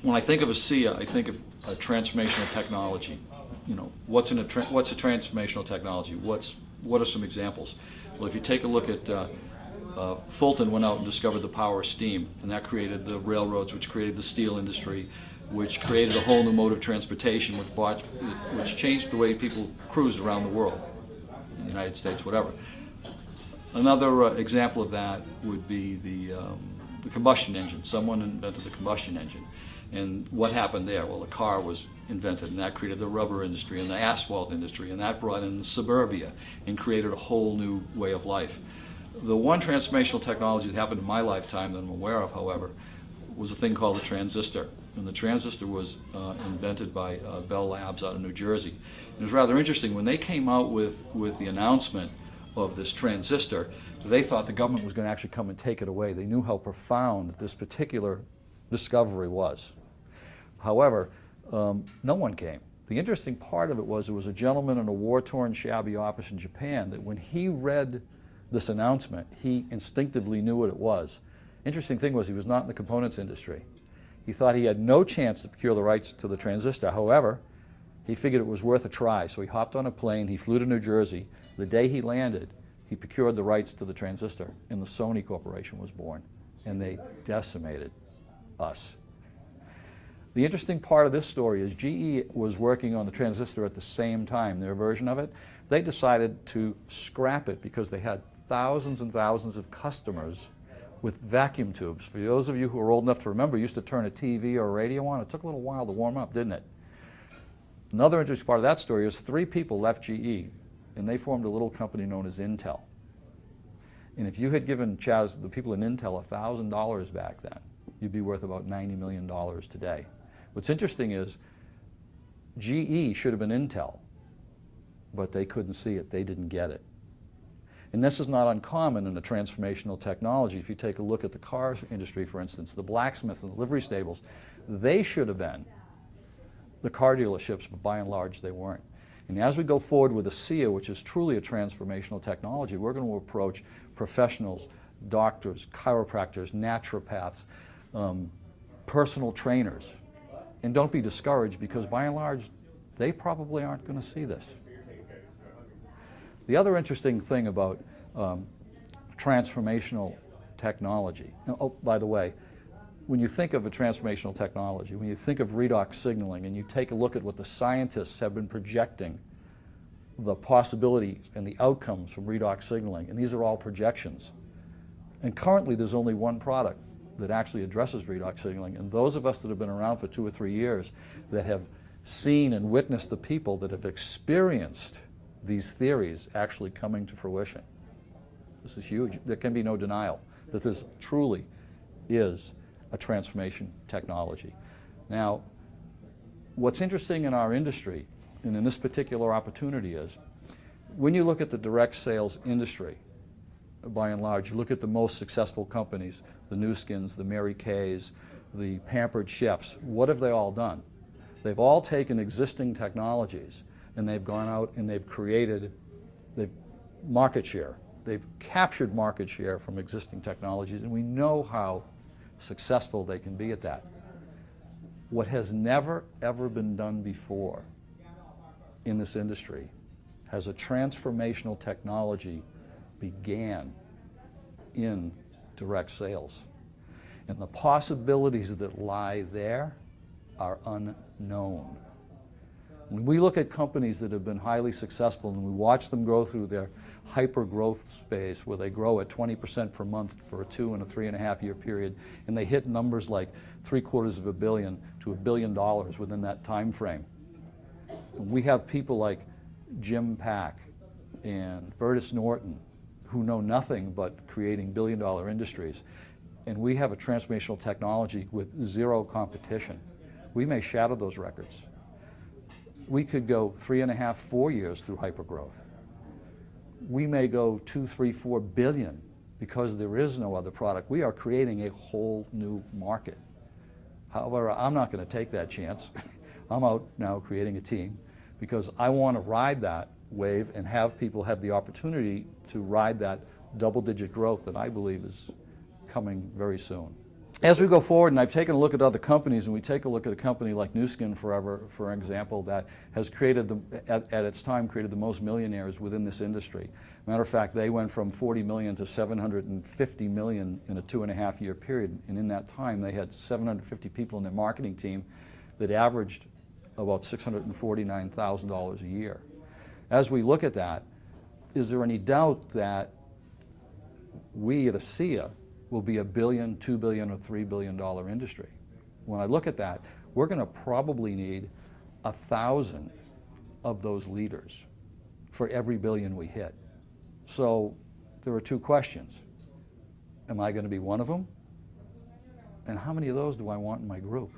when I think of ASEA, I think of a transformational technology. You know, what's a transformational technology? What are some examples? Well, if you take a look at Fulton went out and discovered the power of steam, and that created the railroads, which created the steel industry, which created a whole new mode of transportation, which changed the way people cruised around the world, in the United States, whatever. Another example of that would be the combustion engine. Someone invented the combustion engine. And what happened there? Well, the car was invented, and that created the rubber industry and the asphalt industry, and that brought in suburbia and created a whole new way of life. The one transformational technology that happened in my lifetime that I'm aware of, however, was a thing called the transistor. And the transistor was invented by Bell Labs out of New Jersey. And it was rather interesting. When they came out with the announcement of this transistor, they thought the government was going to actually come and take it away. They knew how profound this particular discovery was. However, no one came. The interesting part of it was there was a gentleman in a war-torn, shabby office in Japan that when he read this announcement, he instinctively knew what it was. Interesting thing was he was not in the components industry. He thought he had no chance to procure the rights to the transistor. However, he figured it was worth a try, so he hopped on a plane, he flew to New Jersey. The day he landed, he procured the rights to the transistor, and the Sony Corporation was born, and they decimated us. The interesting part of this story is GE was working on the transistor at the same time, their version of it. They decided to scrap it because they had thousands and thousands of customers with vacuum tubes. For those of you who are old enough to remember, you used to turn a TV or a radio on. It took a little while to warm up, didn't it? Another interesting part of that story is 3 people left GE, and they formed a little company known as Intel. And if you had given Chaz, the people in Intel, $1,000 back then, you'd be worth about $90 million today. What's interesting is GE should have been Intel, but they couldn't see it. They didn't get it. And this is not uncommon in the transformational technology. If you take a look at the car industry, for instance, the blacksmiths and the livery stables, they should have been the car dealerships, but by and large they weren't. And as we go forward with ASEA, which is truly a transformational technology, we're going to approach professionals, doctors, chiropractors, naturopaths, personal trainers. And don't be discouraged, because by and large, they probably aren't going to see this. The other interesting thing about transformational technology, oh, by the way, when you think of a transformational technology, when you think of redox signaling and you take a look at what the scientists have been projecting, the possibilities and the outcomes from redox signaling, and these are all projections. And currently there's only one product that actually addresses redox signaling, and those of us that have been around for 2 or 3 years that have seen and witnessed the people that have experienced these theories actually coming to fruition. This is huge. There can be no denial that this truly is a transformation technology. Now, what's interesting in our industry, and in this particular opportunity, is when you look at the direct sales industry, by and large, you look at the most successful companies, the Nu Skins, the Mary Kays, the Pampered Chefs, what have they all done? They've all taken existing technologies and they've gone out and they've created market share. They've captured market share from existing technologies, and we know how successful they can be at that. What has never, ever been done before in this industry has a transformational technology began in direct sales. And the possibilities that lie there are unknown. When we look at companies that have been highly successful and we watch them grow through their hyper-growth space where they grow at 20% per month for a 2 and a 3.5 year period, and they hit numbers like $750 million to $1 billion within that time frame. We have people like Jim Pack and Vertus Norton who know nothing but creating billion-dollar industries. And we have a transformational technology with zero competition. We may shatter those records. We could go 3.5, 4 years through hypergrowth. We may go 2, 3, 4 billion because there is no other product. We are creating a whole new market. However, I'm not going to take that chance. I'm out now creating a team because I want to ride that wave and have people have the opportunity to ride that double-digit growth that I believe is coming very soon. As we go forward, and I've taken a look at other companies, and we take a look at a company like Nu Skin Forever, for example, that has created, at its time, created the most millionaires within this industry. Matter of fact, they went from 40 million to 750 million in a 2.5-year period, and in that time they had 750 people in their marketing team that averaged about $649,000 a year. As we look at that, is there any doubt that we at Asea will be a $1 billion, $2 billion, or $3 billion industry? When I look at that, we're going to probably need 1,000 of those leaders for every billion we hit. So there are two questions. Am I going to be one of them? And how many of those do I want in my group?